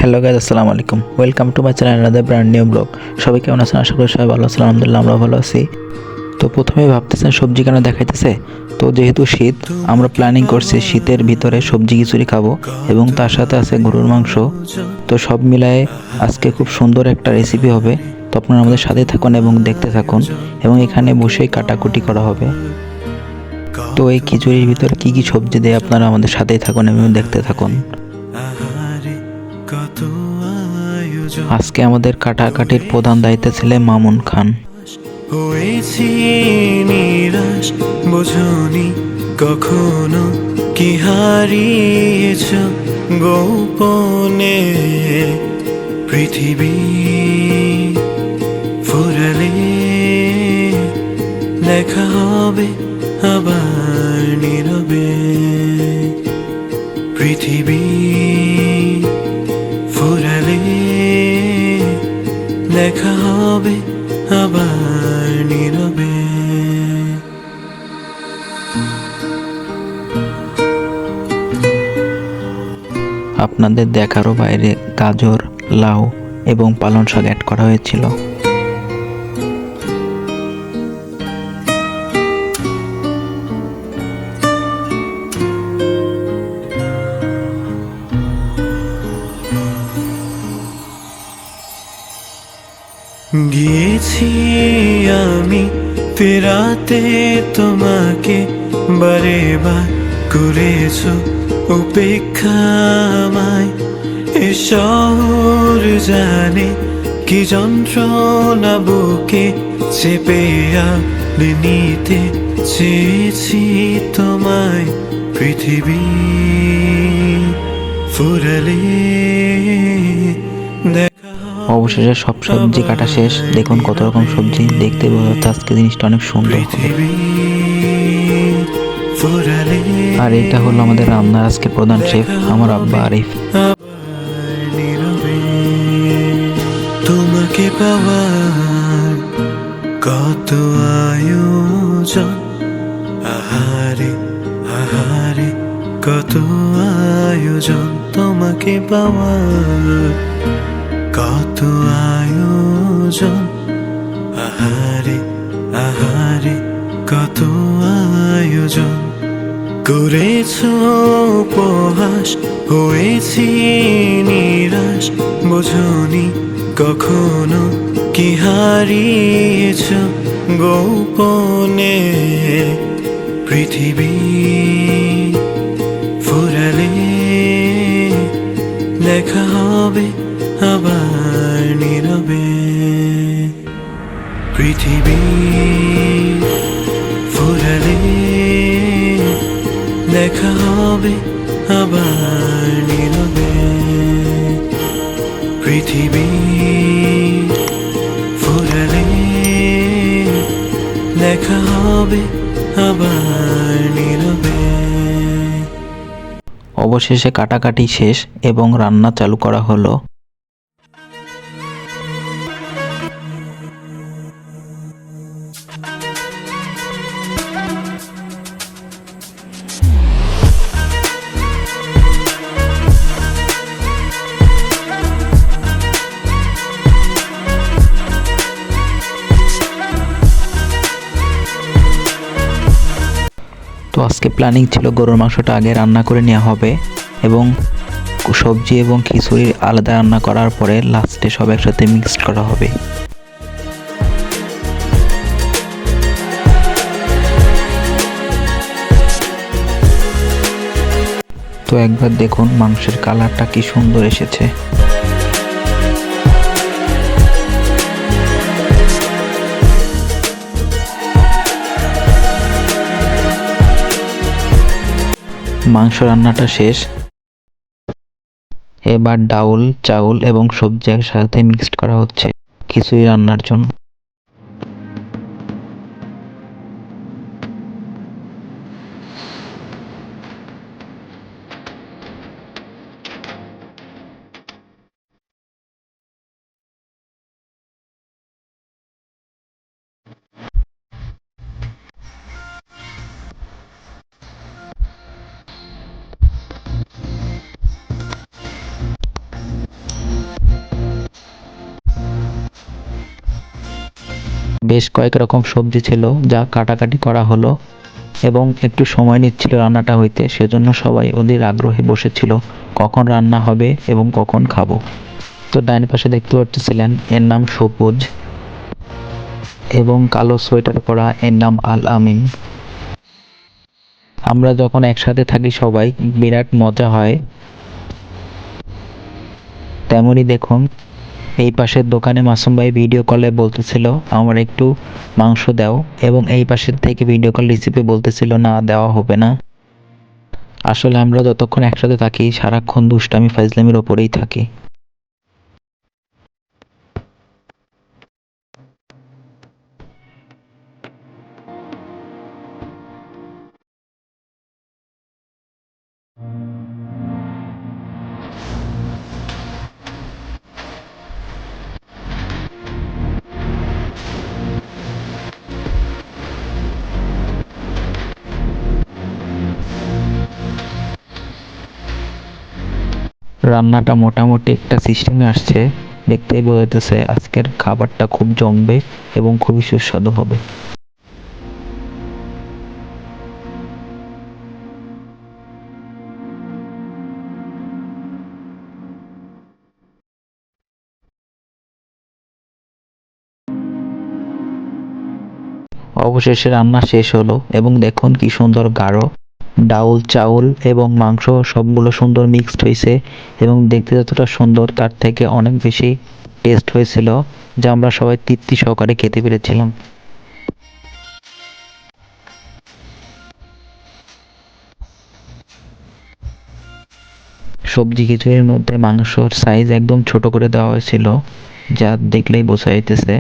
Hello guys, আসসালামু আলাইকুম। Welcome to my channel another brand new blog. সবাই কেমন আছেন? আশা করি সবাই ভালো আছেন। আলহামদুলিল্লাহ আমরা ভালো আছি। তো প্রথমে ভাবতেছেন সবজি কেন দেখাইতেছে। তো যেহেতু শীত, আমরা প্ল্যানিং করছি শীতের ভিতরে সবজি খিচুড়ি খাবো এবং তার সাথে আছে গরুর মাংস। তো সব মিলায়ে আজকে খুব সুন্দর একটা রেসিপি হবে। তো আপনারা আমাদের সাথে থাকুন এবং দেখতে থাকুন, এবং এখানে বসেই কাটাকুটি করা হবে। তো এই খিচুড়ির ভিতরে কি কি সবজি দেয় আপনারা আমাদের সাথেই থাকুন এবং দেখতে থাকুন। আজকে আমাদের কাটাকাটির প্রধান দায়িত্বে ছিলেন মামুন খান। হয়েছি নিরাশ, বোঝনি কখনো কি হারিয়েছ গোপনে। পৃথিবী ফুরালে লেখা হবে আবার নীরবে। পৃথিবী ফুরালে লেখা হবে আবার নীরবে। আপনাদের দেখারও বাইরে গাজর, লাউ এবং পালং শাক অ্যাড করা হয়েছিল। গিয়েছি আমি ফেরাতে তোমাকে, বারে বার করেছ উপেক্ষা আমায়। এ শহর জানে কি যন্ত্রণা বুকে চেপে আলে নিতে চেয়েছি তোমায়। পৃথিবী ফুরালে অবশেষে সব সবজি কাটা শেষ। দেখুন কত রকম সবজি, দেখতে বোঝা যাচ্ছে আজকে জিনিসটা অনেক সুন্দর হবে। আর এটা হলো আমাদের রান্নার আজকে প্রধান শেফ, আমার আব্বা আরিফ। তোমাকে পাওয়ার কত আয়োজন, আহারে আহারে কত আয়োজন। তোমাকে পাওয়ার কত আয়োজন, আহারে আহারে কত আয়োজন। করেছ উপহাস, হয়েছি নিরাশ, বোঝনি কখনো কি হারিয়েছ গোপনে। পৃথিবী ফুরালে লেখা হবে আবার নীরবে। পৃথিবী ফুরালে লেখা হবে আবার নীরবে। পৃথিবী ফুরালে লেখা হবে আবার নীরবে। অবশেষে কাটাকাটি শেষ এবং রান্না চালু করা হলো। তো আজকে প্ল্যানিং ছিল গরুর মাংসটা আগে রান্না করে নেওয়া হবে এবং সবজি এবং খিচুড়ি আলাদা রান্না করার পরে লাস্টে সব একসাথে মিক্সড করা হবে। তো একবার দেখুন মাংসের কালারটা কি সুন্দর এসেছে। মাংস রান্নাটা শেষ। এবার ডাউল, চাউল এবং সবজি একসাথে মিক্সড করা হচ্ছে খিচুড়ি রান্নার জন্য। বেশ কয়েক রকম সবজি ছিল যা কাটাকাটি করা হলো এবং একটু সময় নিচ্ছিল রান্নাটা হইতে, সেজন্য সবাই ওদের আগ্রহে বসেছিল কখন রান্না হবে এবং কখন খাবো। তো ডাইন পাশে দেখতে পাচ্ছিলেন এর নাম সবুজ এবং কালো সোয়েটার পরা এর নাম আল আমিন। আমরা যখন একসাথে থাকি সবাই বিরাট মজা হয়। তেমনই দেখুন এই পাশের দোকানে মাসুম ভাই ভিডিও কলে বলতেছিল আমার একটু মাংস দাও, এবং এই পাশের থেকে ভিডিও কল রিসিপে বলতেছিল না দেওয়া হবে না। আসলে আমরা যতক্ষণ একসাথে থাকি সারাক্ষণ দুষ্টামি ফাইজলামির ওপরেই থাকি। রান্নাটা মোটামুটি একটা সিস্টেমে আসছে, দেখতেই বোঝা যাচ্ছে আজকের খাবারটা খুব জমবে এবং খুবই সুস্বাদু হবে। অবশেষে রান্না শেষ হলো এবং দেখুন কি সুন্দর গাঢ় ডাউল চাউল এবং মাংস সবগুলো সুন্দর মিক্সড হয়েছে এবং দেখতে যতটা সুন্দর তার থেকে অনেক বেশি টেস্ট হয়েছিল, যা আমরা সবাই তৃপ্তি সহকারে খেতে পেরেছিলাম। সবজি খিচুড়ির মধ্যে মাংসর সাইজ একদম ছোট করে দেওয়া হয়েছিল, যা দেখলেই বোঝা যাইতেছে